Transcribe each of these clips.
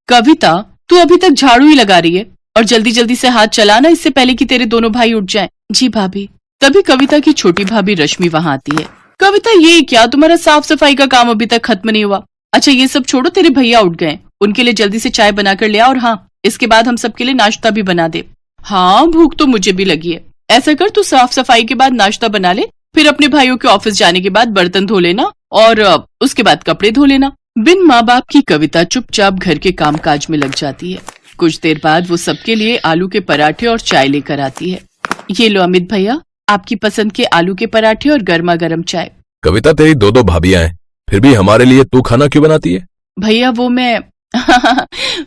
कविता, तू अभी तक झाड़ू ही लगा रही है और जल्दी जल्दी से हाथ चलाना, इससे पहले कि तेरे दोनों भाई उठ जाएं। जी भाभी। तभी कविता की छोटी भाभी रश्मि वहां आती है। कविता, ये क्या, तुम्हारा साफ सफाई का काम अभी तक खत्म नहीं हुआ? अच्छा ये सब छोड़ो, तेरे भैया उठ गए, उनके लिए जल्दी से चाय बनाकर ले आ, और हाँ, इसके बाद हम सबके लिए नाश्ता भी बना दे। हाँ, भूख तो मुझे भी लगी है। ऐसा कर, तू साफ सफाई के बाद नाश्ता बना ले, फिर अपने भाइयों के ऑफिस जाने के बाद बर्तन धो लेना और उसके बाद कपड़े धो लेना। बिन माँ बाप की कविता चुपचाप घर के कामकाज में लग जाती है। कुछ देर बाद वो सबके लिए आलू के पराठे और चाय लेकर आती है। ये लो अमित भैया, आपकी पसंद के आलू के पराठे और गर्मा गर्म चाय। कविता, तेरी दो भाभियां हैं, फिर भी हमारे लिए तू खाना क्यों बनाती है? भैया वो मैं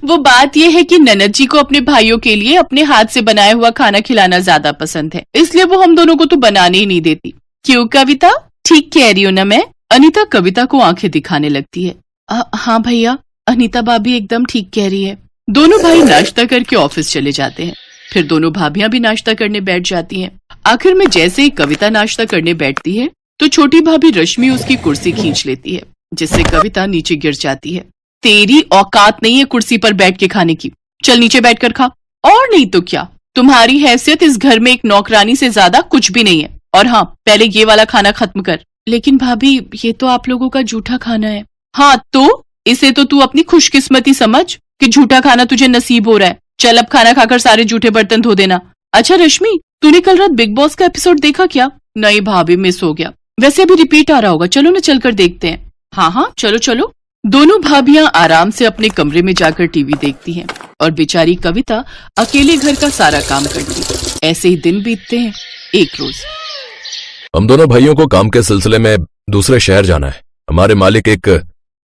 वो बात ये है कि ननद जी को अपने भाइयों के लिए अपने हाथ से बनाया हुआ खाना खिलाना ज्यादा पसंद है, इसलिए वो हम दोनों को तो बनाने ही नहीं देती। क्यों कविता, ठीक कह रही हूँ ना मैं? अनीता कविता को आंखें दिखाने लगती है। हाँ भैया, अनीता भाभी एकदम ठीक कह रही है। दोनों भाई नाश्ता करके ऑफिस चले जाते हैं। फिर दोनों भाभियां भी नाश्ता करने बैठ जाती हैं। आखिर में जैसे ही कविता नाश्ता करने बैठती है तो छोटी भाभी रश्मि उसकी कुर्सी खींच लेती है, जिससे कविता नीचे गिर जाती है। तेरी औकात नहीं है कुर्सी पर बैठ के खाने की, चल नीचे बैठकर खा। और नहीं तो क्या, तुम्हारी हैसियत इस घर में एक नौकरानी से ज्यादा कुछ भी नहीं है। और हाँ, पहले ये वाला खाना खत्म कर। लेकिन भाभी, ये तो आप लोगों का झूठा खाना है। हाँ तो इसे तो तू अपनी खुशकिस्मती समझ कि झूठा खाना तुझे नसीब हो रहा है। चल अब खाना खाकर सारे झूठे बर्तन धो देना। अच्छा रश्मि, तूने कल रात बिग बॉस का एपिसोड देखा क्या? नहीं भाभी, मिस हो गया। वैसे अभी रिपीट आ रहा होगा, चलो ना चलकर देखते हैं। हाँ चलो चलो। दोनों भाभियां आराम से अपने कमरे में जाकर टीवी देखती हैं और बेचारी कविता अकेले घर का सारा काम करती है। ऐसे ही दिन बीतते हैं। एक रोज हम दोनों भाइयों को काम के सिलसिले में दूसरे शहर जाना है। हमारे मालिक एक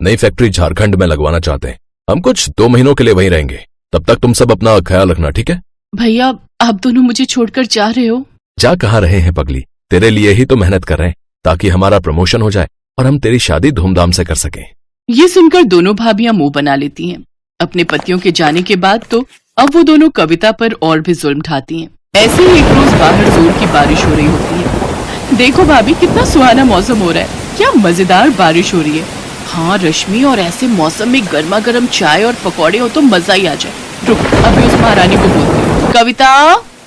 नई फैक्ट्री झारखंड में लगवाना चाहते हैं। हम कुछ 2 महीनों के लिए वहीं रहेंगे। तब तक तुम सब अपना ख्याल रखना, ठीक है? भैया, आप दोनों मुझे छोड़कर जा रहे हो? जा कहाँ रहे हैं पगली, तेरे लिए ही तो मेहनत कर रहे हैं ताकि हमारा प्रमोशन हो जाए और हम तेरी शादी धूमधाम से कर सकें। ये सुनकर दोनों भाभियां मुंह बना लेती हैं। अपने पतियों के जाने के बाद तो अब वो दोनों कविता पर और भी जुल्म ढाती हैं। ऐसे ही एक रोज बाहर जोर की बारिश हो रही होती है। देखो भाभी, कितना सुहाना मौसम हो रहा है, क्या मजेदार बारिश हो रही है। हाँ रश्मि, और ऐसे मौसम में गर्मा गर्म चाय और पकौड़े हो तो मजा ही आ जाए। रुक, अभी उस महारानी को बोलती हूँ। कविता,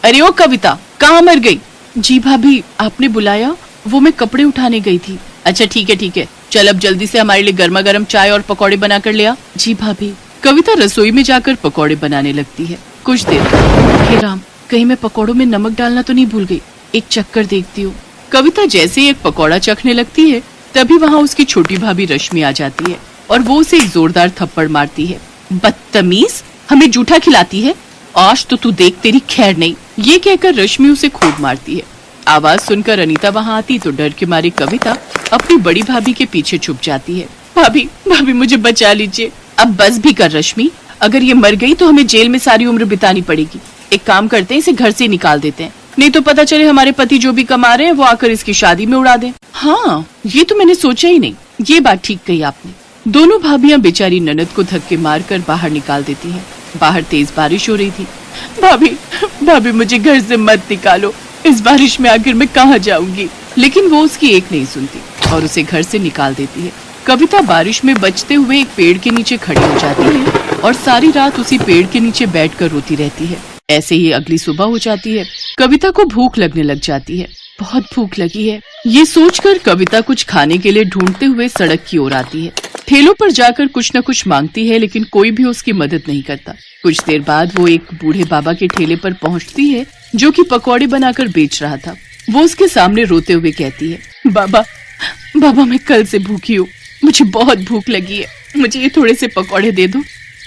अरे ओ कविता, कहाँ मर गई? जी भाभी, आपने बुलाया? वो मैं कपड़े उठाने गई थी। अच्छा ठीक है, चल अब जल्दी से हमारे लिए गर्मा गर्म चाय और पकौड़े बना कर ले आ। जी भाभी। कविता रसोई में जाकर पकौड़े बनाने लगती है। कुछ देर हे राम, कहीं मैं पकौड़ों में नमक डालना तो नहीं भूल गई, एक चक्कर देखती हूँ। कविता जैसे ही एक पकौड़ा चखने लगती है तभी वहाँ उसकी छोटी भाभी रश्मि आ जाती है और वो उसे एक जोरदार थप्पड़ मारती है। बदतमीज, हमें जूठा खिलाती है, आज तो तू देख तेरी खैर नहीं। ये कहकर रश्मि उसे खूब मारती है। आवाज सुनकर अनीता वहाँ आती तो डर के मारे कविता अपनी बड़ी भाभी के पीछे छुप जाती है। भाभी मुझे बचा लीजिए। अब बस भी कर रश्मि, अगर ये मर गई तो हमें जेल में सारी उम्र बितानी पड़ेगी। एक काम करते हैं, इसे घर से निकाल देते हैं, नहीं तो पता चले हमारे पति जो भी कमा रहे हैं वो आकर इसकी शादी में उड़ा दें। हाँ, ये तो मैंने सोचा ही नहीं, ये बात ठीक कही आपने। दोनों भाभियां बेचारी ननद को धक्के मारकर बाहर निकाल देती हैं। बाहर तेज बारिश हो रही थी। भाभी मुझे घर से मत निकालो, इस बारिश में आखिर मैं कहाँ जाऊंगी। लेकिन वो उसकी एक नहीं सुनती और उसे घर से निकाल देती है। कविता बारिश में बचते हुए एक पेड़ के नीचे खड़ी हो जाती है और सारी रात उसी पेड़ के नीचे बैठकर रोती रहती है। ऐसे ही अगली सुबह हो जाती है। कविता को भूख लगने लग जाती है। बहुत भूख लगी है, ये सोचकर कविता कुछ खाने के लिए ढूंढते हुए सड़क की ओर आती है। ठेलों पर जाकर कुछ न कुछ मांगती है, लेकिन कोई भी उसकी मदद नहीं करता। कुछ देर बाद वो एक बूढ़े बाबा के ठेले पर पहुंचती है जो कि पकौड़े बनाकर बेच रहा था। वो उसके सामने रोते हुए कहती है, बाबा मैं कल से भूखी हूँ, मुझे बहुत भूख लगी है, मुझे ये थोड़े से पकौड़े दे दो,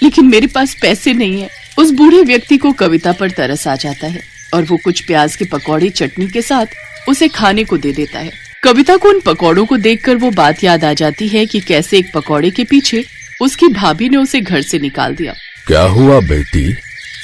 लेकिन मेरे पास पैसे नहीं है। उस बूढ़े व्यक्ति को कविता पर तरस आ जाता है और वो कुछ प्याज के पकौड़े चटनी के साथ उसे खाने को दे देता है। कविता को उन पकौड़ों को देखकर वो बात याद आ जाती है कि कैसे एक पकौड़े के पीछे उसकी भाभी ने उसे घर से निकाल दिया। क्या हुआ बेटी,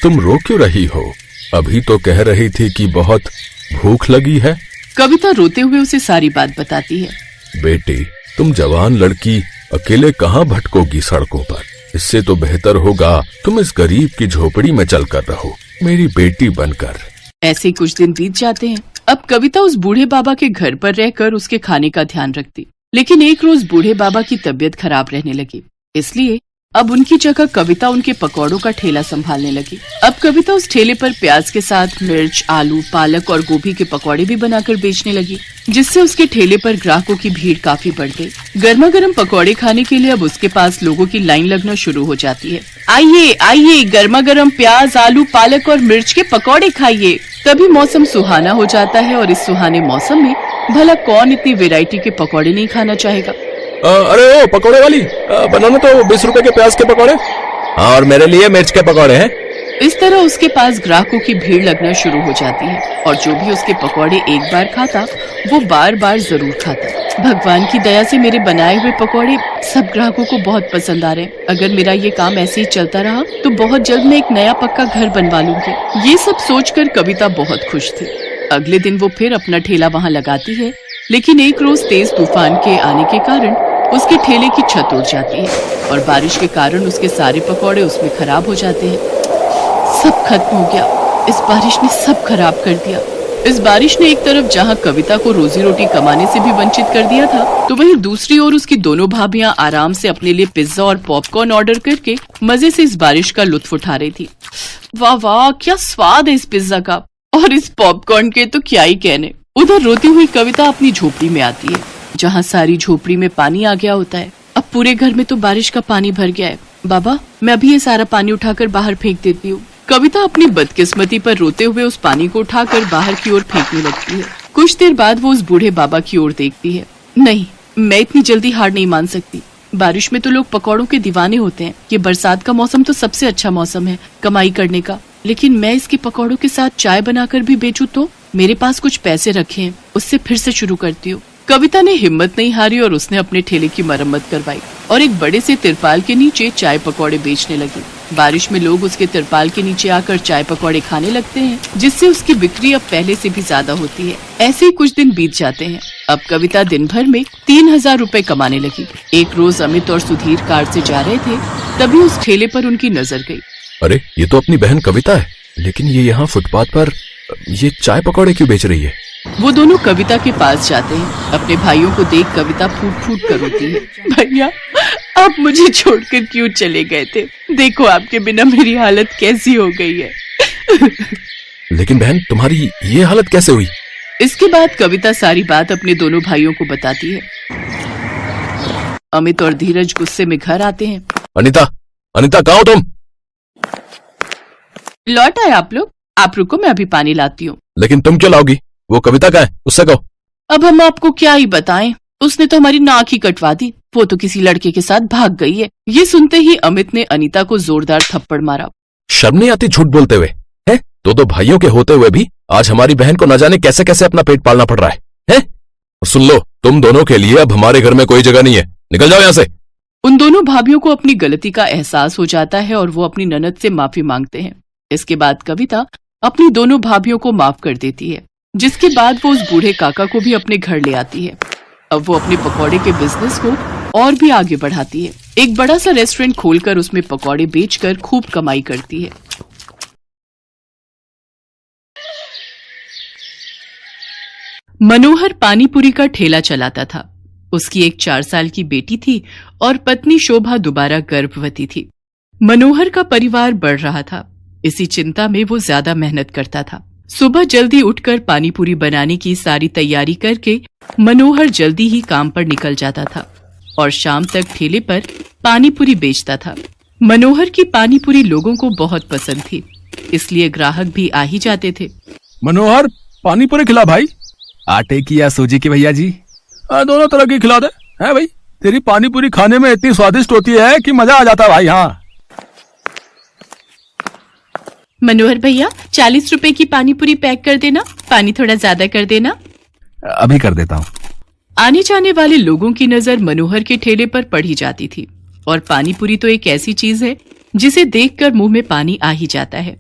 तुम रो क्यों रही हो? अभी तो कह रही थी कि बहुत भूख लगी है। कविता रोते हुए उसे सारी बात बताती है। बेटी, तुम जवान लड़की अकेले कहाँ भटकोगी सड़कों पर, इससे तो बेहतर होगा तुम इस गरीब की झोपड़ी में चलकर रहो, मेरी बेटी बनकर। ऐसे कुछ दिन बीत जाते हैं। अब कविता उस बूढ़े बाबा के घर पर रहकर उसके खाने का ध्यान रखती, लेकिन एक रोज बूढ़े बाबा की तबीयत खराब रहने लगी, इसलिए अब उनकी जगह कविता उनके पकौड़ों का ठेला संभालने लगी। अब कविता उस ठेले पर प्याज के साथ मिर्च, आलू, पालक और गोभी के पकौड़े भी बनाकर बेचने लगी, जिससे उसके ठेले पर ग्राहकों की भीड़ काफी बढ़ गई। गर्मा गर्म पकौड़े खाने के लिए अब उसके पास लोगों की लाइन लगना शुरू हो जाती है। आइए आइए, गर्मा गर्म प्याज, आलू, पालक और मिर्च के पकौड़े खाइए। तभी मौसम सुहाना हो जाता है और इस सुहाने मौसम में भला कौन इतनी वैरायटी के पकौड़े नहीं खाना चाहेगा। अरे ओ पकौड़े वाली, बनाना तो 20 रुपए के प्याज के पकौड़े। हाँ, और मेरे लिए मिर्च के पकौड़े हैं। इस तरह उसके पास ग्राहकों की भीड़ लगना शुरू हो जाती है और जो भी उसके पकौड़े एक बार खाता वो बार बार जरूर खाता। भगवान की दया से मेरे बनाए हुए पकौड़े सब ग्राहकों को बहुत पसंद आ रहे हैं। अगर मेरा ये काम ऐसे ही चलता रहा तो बहुत जल्द मैं एक नया पक्का घर बनवा लूंगी। ये सब सोचकर कविता बहुत खुश थी। अगले दिन वो फिर अपना ठेला वहाँ लगाती है, लेकिन एक रोज तेज तूफान के आने के कारण उसके ठेले की छत उड़ जाती है और बारिश के कारण उसके सारे पकौड़े उसमें खराब हो जाते हैं। सब खत्म हो गया। इस बारिश ने सब खराब कर दिया। इस बारिश ने एक तरफ जहाँ कविता को रोजी रोटी कमाने से भी वंचित कर दिया था, तो वहीं दूसरी ओर उसकी दोनों भाभियां आराम से अपने लिए पिज्जा और पॉपकॉर्न ऑर्डर करके मजे से इस बारिश का लुत्फ उठा रही थी। वाह वाह, क्या स्वाद है इस पिज्जा का, और इस पॉपकॉर्न के तो क्या ही कहने। उधर रोती हुई कविता अपनी झोपड़ी में आती है, जहाँ सारी झोपड़ी में पानी आ गया होता है। अब पूरे घर में तो बारिश का पानी भर गया है। बाबा, मैं अभी ये सारा पानी उठाकर बाहर फेंक देती हूँ। कविता अपनी बदकिस्मती पर रोते हुए उस पानी को उठाकर बाहर की ओर फेंकने लगती है। कुछ देर बाद वो उस बूढ़े बाबा की ओर देखती है। नहीं, मैं इतनी जल्दी हार नहीं मान सकती। बारिश में तो लोग पकौड़ों के दीवाने होते हैं। ये बरसात का मौसम तो सबसे अच्छा मौसम है कमाई करने का, लेकिन मैं इसके पकौड़ों के साथ चाय बनाकर भी बेचूं तो? मेरे पास कुछ पैसे रखे हैं, उससे फिर से शुरू करती हूँ। कविता ने हिम्मत नहीं हारी और उसने अपने ठेले की मरम्मत करवाई और एक बड़े से तिरपाल के नीचे चाय पकौड़े बेचने लगी। बारिश में लोग उसके तिरपाल के नीचे आकर चाय पकौड़े खाने लगते हैं, जिससे उसकी बिक्री अब पहले से भी ज्यादा होती है। ऐसे ही कुछ दिन बीत जाते हैं। अब कविता दिन भर में 3000 रुपए कमाने लगी। एक रोज अमित और सुधीर कार से जा रहे थे, तभी उस ठेले पर उनकी नजर गई। अरे, ये तो अपनी बहन कविता है, लेकिन ये यहाँ फुटपाथ पर ये चाय पकौड़े क्यों बेच रही है? वो दोनों कविता के पास जाते हैं। अपने भाइयों को देख कविता फूट फूट कर रोती है। भैया, आप मुझे छोड़कर क्यों चले गए थे? देखो आपके बिना मेरी हालत कैसी हो गई है। लेकिन बहन, तुम्हारी ये हालत कैसे हुई? इसके बाद कविता सारी बात अपने दोनों भाइयों को बताती है। अमित और धीरज गुस्से में घर आते हैं। अनीता, अनीता, कहाँ हो तुम? लौट आए आप लोग? आप रुको, मैं अभी पानी लाती हूँ। लेकिन तुम क्यों लाओगी? वो कविता का है, उससे कहो। अब हम आपको क्या ही बताएं, उसने तो हमारी नाक ही कटवा दी। वो तो किसी लड़के के साथ भाग गई है। ये सुनते ही अमित ने अनीता को जोरदार थप्पड़ मारा। शर्म नहीं आती झूठ बोलते हुए? हैं? दो भाइयों के होते हुए भी आज हमारी बहन को न जाने कैसे कैसे अपना पेट पालना पड़ रहा है, हैं? सुन लो, तुम दोनों के लिए अब हमारे घर में कोई जगह नहीं है। निकल जाओ यहाँ से। उन दोनों भाभियों को अपनी गलती का एहसास हो जाता है और वो अपनी ननद से माफी मांगते हैं। इसके बाद कविता अपनी दोनों भाभियों को माफ कर देती है, जिसके बाद वो उस बूढ़े काका को भी अपने घर ले आती है। अब वो अपने पकौड़े के बिजनेस को और भी आगे बढ़ाती है। एक बड़ा सा रेस्टोरेंट खोलकर उसमें पकौड़े बेचकर खूब कमाई करती है। मनोहर पानीपुरी का ठेला चलाता था। उसकी एक 4 साल की बेटी थी और पत्नी शोभा दोबारा गर्भवती थी। मनोहर का परिवार बढ़ रहा था। इसी चिंता में वो ज्यादा मेहनत करता था। सुबह जल्दी उठकर पानीपुरी बनाने की सारी तैयारी करके मनोहर जल्दी ही काम पर निकल जाता था और शाम तक ठेले पर पानीपुरी बेचता था। मनोहर की पानीपुरी लोगों को बहुत पसंद थी, इसलिए ग्राहक भी आ ही जाते थे। मनोहर, पानीपुरी खिला भाई। आटे की या सूजी की भैया जी? दोनों तरह की खिला दे। है भाई, तेरी पानीपुरी खाने में इतनी स्वादिष्ट होती है कि मजा आ जाता है भाई। हाँ मनोहर भैया, 40 रुपए की पानीपुरी पैक कर देना। पानी थोड़ा ज्यादा कर देना। अभी कर देता हूँ। आने जाने वाले लोगों की नजर मनोहर के ठेले पर पड़ी जाती थी और पानीपुरी तो एक ऐसी चीज है जिसे देखकर मुंह में पानी आ ही जाता है।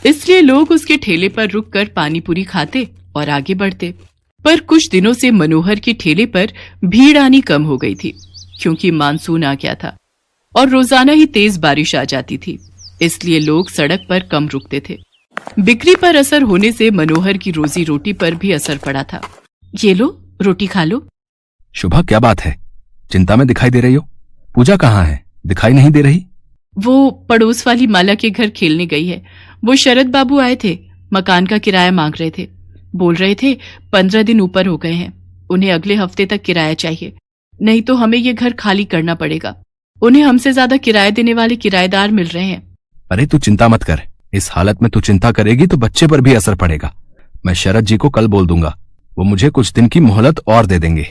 इसलिए लोग उसके ठेले पर रुककर पानीपुरी खाते और आगे बढ़ते। पर कुछ दिनों से मनोहर के ठेले पर भीड़ आनी कम हो गई थी, क्योंकि मानसून आ गया था और रोजाना ही तेज बारिश आ जाती थी। इसलिए लोग सड़क पर कम रुकते थे। बिक्री पर असर होने से मनोहर की रोजी रोटी पर भी असर पड़ा था। ये लो, रोटी खा लो। शुभा, क्या बात है? चिंता में दिखाई दे रही हो। पूजा कहाँ है? दिखाई नहीं दे रही? वो पड़ोस वाली माला के घर खेलने गई है। वो शरद बाबू आए थे, मकान का किराया मांग रहे थे। बोल रहे थे 15 दिन ऊपर हो गए हैं, उन्हें अगले हफ्ते तक किराया चाहिए, नहीं तो हमें ये घर खाली करना पड़ेगा। उन्हें हमसे ज्यादा किराया देने वाले किराएदार मिल रहे हैं। अरे तू चिंता मत कर, इस हालत में तू चिंता करेगी तो बच्चे पर भी असर पड़ेगा। मैं शरद जी को कल बोल दूंगा, वो मुझे कुछ दिन की मोहलत और दे देंगे।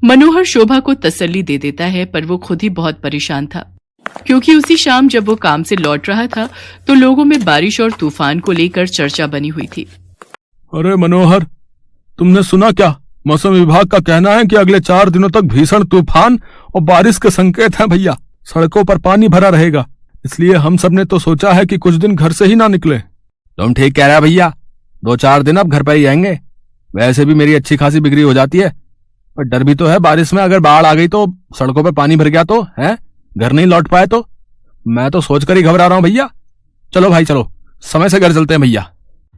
मनोहर शोभा को तसल्ली दे देता है, पर वो खुद ही बहुत परेशान था, क्योंकि उसी शाम जब वो काम से लौट रहा था तो लोगों में बारिश और तूफान को लेकर चर्चा बनी हुई थी। अरे मनोहर, तुमने सुना क्या? मौसम विभाग का कहना है कि अगले 4 दिनों तक भीषण तूफान और बारिश के संकेत हैं भैया। सड़कों पर पानी भरा रहेगा, इसलिए हम सब ने तो सोचा है कि कुछ दिन घर से ही ना निकले। तुम ठीक कह रहे भैया, 2-4 दिन अब घर पर ही आएंगे। वैसे भी मेरी अच्छी खासी बिक्री हो जाती है, पर डर भी तो है बारिश में अगर बाढ़ आ गई तो, सड़कों पर पानी भर गया तो, है घर नहीं लौट पाए तो। मैं तो सोचकर ही घबरा रहा हूं भैया। चलो भाई चलो, समय से घर चलते हैं भैया।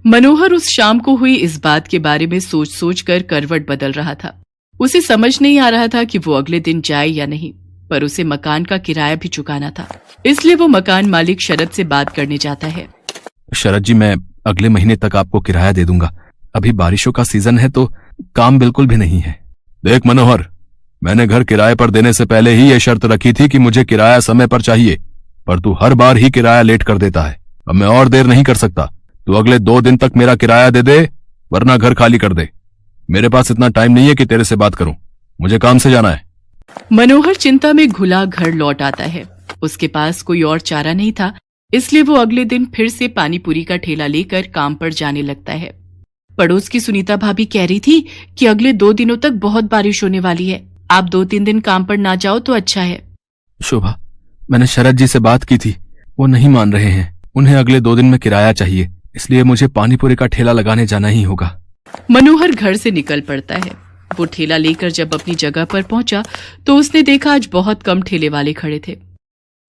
मनोहर उस शाम को हुई इस बात के बारे में सोच सोच कर करवट बदल रहा था। उसे समझ नहीं आ रहा था कि वो अगले दिन जाए या नहीं, पर उसे मकान का किराया भी चुकाना था, इसलिए वो मकान मालिक शरद से बात करने जाता है। शरद जी, मैं अगले महीने तक आपको किराया दे दूंगा। अभी बारिशों का सीजन है तो काम बिल्कुल भी नहीं है। देख मनोहर, मैंने घर किराए पर देने से पहले ही यह शर्त रखी थी कि मुझे किराया समय पर चाहिए, पर तू हर बार ही किराया लेट कर देता है। अब मैं और देर नहीं कर सकता। तू अगले 2 दिन तक मेरा किराया दे दे, वरना घर खाली कर दे। मेरे पास इतना टाइम नहीं है कि तेरे से बात करूं, मुझे काम से जाना है। मनोहर चिंता में घुला घर लौट आता है। उसके पास कोई और चारा नहीं था, इसलिए वो अगले दिन फिर से पानीपुरी का ठेला लेकर काम पर जाने लगता है। पड़ोस की सुनीता भाभी कह रही थी कि अगले 2 दिनों तक बहुत बारिश होने वाली है, आप 2-3 दिन काम पर ना जाओ तो अच्छा है। शोभा, मैंने शरद जी से बात की थी, वो नहीं मान रहे हैं। उन्हें अगले 2 दिन में किराया चाहिए, इसलिए मुझे पानीपुरी का ठेला लगाने जाना ही होगा। मनोहर घर से निकल पड़ता है। वो ठेला लेकर जब अपनी जगह पर पहुंचा तो उसने देखा आज बहुत कम ठेले वाले खड़े थे।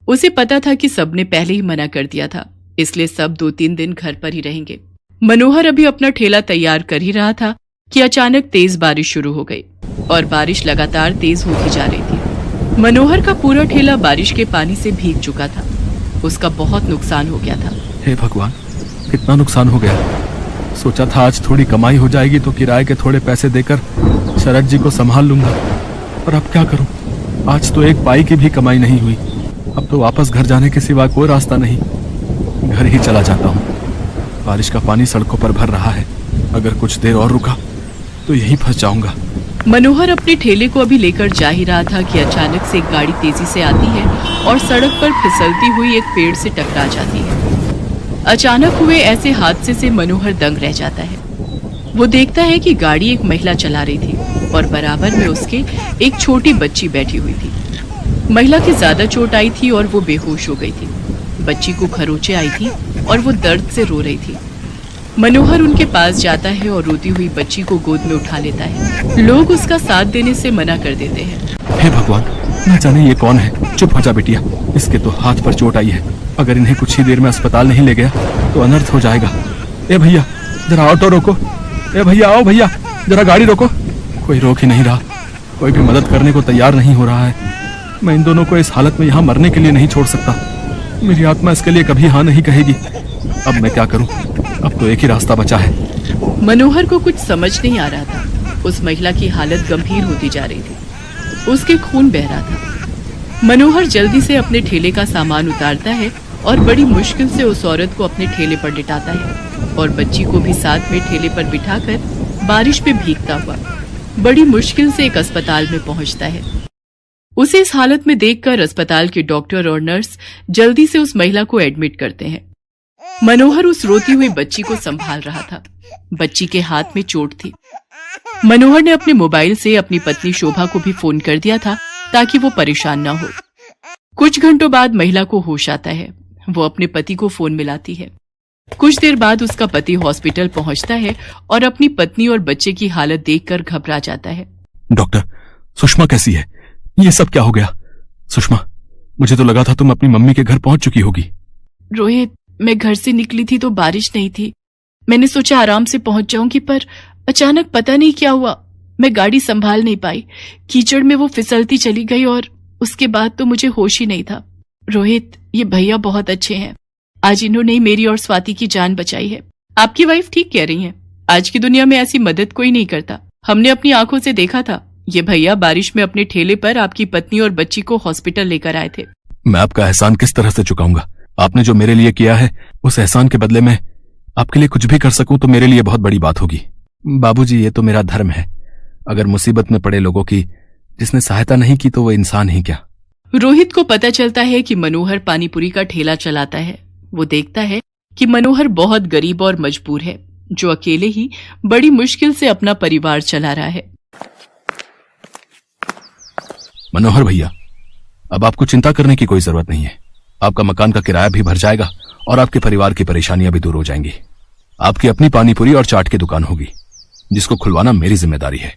उसे पता था कि सबने पहले ही मना कर दिया था, इसलिए सब 2-3 दिन घर पर ही रहेंगे। मनोहर अभी अपना ठेला तैयार कर ही रहा था कि अचानक तेज बारिश शुरू हो गई और बारिश लगातार तेज होती जा रही थी। मनोहर का पूरा ठेला बारिश के पानी से भीग चुका था। उसका बहुत नुकसान हो गया था। हे भगवान, कितना नुकसान हो गया। सोचा था आज थोड़ी कमाई हो जाएगी तो किराए के थोड़े पैसे देकर शरद जी को संभाल लूंगा, पर अब क्या करूं? आज तो 1 पाई की भी कमाई नहीं हुई। अब तो वापस घर जाने के सिवा कोई रास्ता नहीं। घर ही चला जाता हूं। बारिश का पानी सड़कों पर भर रहा है, अगर कुछ देर और रुका तो यहीं फंस जाऊंगा। मनोहर अपने ठेले को अभी लेकर जा ही रहा था कि अचानक से एक गाड़ी तेजी से आती है और सड़क पर फिसलती हुई एक पेड़ से टकरा जाती है। अचानक हुए ऐसे हादसे से मनोहर दंग रह जाता है। वो देखता है कि गाड़ी एक महिला चला रही थी और बराबर में उसके एक छोटी बच्ची बैठी हुई थी। महिला की ज्यादा चोट आई थी और वो बेहोश हो गई थी। बच्ची को खरोंचे आई थी और वो दर्द से रो रही थी। मनोहर उनके पास जाता है और रोती हुई बच्ची को गोद में उठा लेता है। लोग उसका साथ देने से मना कर देते हैं। हे भगवान, न जाने ये कौन है। चुप हो जा बिटिया, इसके तो हाथ पर चोट आई है। अगर इन्हें कुछ ही देर में अस्पताल नहीं ले गया तो अनर्थ हो जाएगा। ए भैया, जरा ऑटो रोको। ए भैया, आओ भैया, जरा गाड़ी रोको। कोई रोक ही नहीं रहा, कोई भी मदद करने को तैयार नहीं हो रहा है। मैं इन दोनों को इस हालत में यहाँ मरने के लिए नहीं छोड़ सकता। मेरी आत्मा इसके लिए कभी हाँ नहीं कहेगी। अब मैं क्या करूं? अब तो एक ही रास्ता बचा है। मनोहर को कुछ समझ नहीं आ रहा था। उस महिला की हालत गंभीर होती जा रही थी, उसके खून बह रहा था। मनोहर जल्दी से अपने ठेले का सामान उतारता है और बड़ी मुश्किल से उस औरत को अपने ठेले पर लिटाता है और बच्ची को भी साथ में ठेले पर बिठाकर बारिश में भीगता हुआ बड़ी मुश्किल से एक अस्पताल में पहुंचता है। उसे इस हालत में देखकर अस्पताल के डॉक्टर और नर्स जल्दी से उस महिला को एडमिट करते हैं। मनोहर उस रोती हुई बच्ची को संभाल रहा था। बच्ची के हाथ में चोट थी। मनोहर ने अपने मोबाइल से अपनी पत्नी शोभा को भी फोन कर दिया था ताकि वो परेशान ना हो। कुछ घंटों बाद महिला को होश आता है। वो अपने पति को फोन मिलाती है। कुछ देर बाद उसका पति हॉस्पिटल पहुंचता है और अपनी पत्नी और बच्चे की हालत देखकर घबरा जाता है। डॉक्टर, सुषमा कैसी है? ये सब क्या हो गया? सुषमा, मुझे तो लगा था तुम अपनी मम्मी के घर पहुंच चुकी होगी। रोहित, मैं घर से निकली थी तो बारिश नहीं थी। मैंने सोचा आराम से पहुंच जाऊंगी, पर अचानक पता नहीं क्या हुआ, मैं गाड़ी संभाल नहीं पाई। कीचड़ में वो फिसलती चली गई और उसके बाद तो मुझे होश ही नहीं था। रोहित, ये भैया बहुत अच्छे हैं। आज इन्होंने ही मेरी और स्वाति की जान बचाई है। आपकी वाइफ ठीक कह रही हैं। आज की दुनिया में ऐसी मदद कोई नहीं करता। हमने अपनी आंखों से देखा था। ये भैया बारिश में अपने ठेले पर आपकी पत्नी और बच्ची को हॉस्पिटल लेकर आए थे। मैं आपका एहसान किस तरह से चुकाऊंगा? आपने जो मेरे लिए किया है, उस एहसान के बदले में आपके लिए कुछ भी कर सकूं तो मेरे लिए बहुत बड़ी बात होगी। बाबूजी, ये तो मेरा धर्म है। अगर मुसीबत में पड़े लोगों की जिसने सहायता नहीं की तो वो इंसान ही क्या। रोहित को पता चलता है कि मनोहर पानीपुरी का ठेला चलाता है। वो देखता है कि मनोहर बहुत गरीब और मजबूर है, जो अकेले ही बड़ी मुश्किल से अपना परिवार चला रहा है। मनोहर भैया, अब आपको चिंता करने की कोई जरूरत नहीं है। आपका मकान का किराया भी भर जाएगा और आपके परिवार की परेशानियां भी दूर हो जाएंगी। आपकी अपनी पानीपुरी और चाट की दुकान होगी, जिसको खुलवाना मेरी जिम्मेदारी है।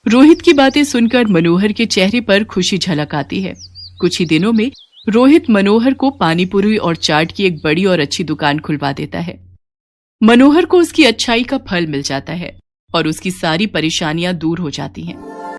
रोहित की बातें सुनकर मनोहर के चेहरे पर खुशी झलक आती है। कुछ ही दिनों में रोहित मनोहर को पानीपुरी और चाट की एक बड़ी और अच्छी दुकान खुलवा देता है। मनोहर को उसकी अच्छाई का फल मिल जाता है और उसकी सारी परेशानियां दूर हो जाती हैं।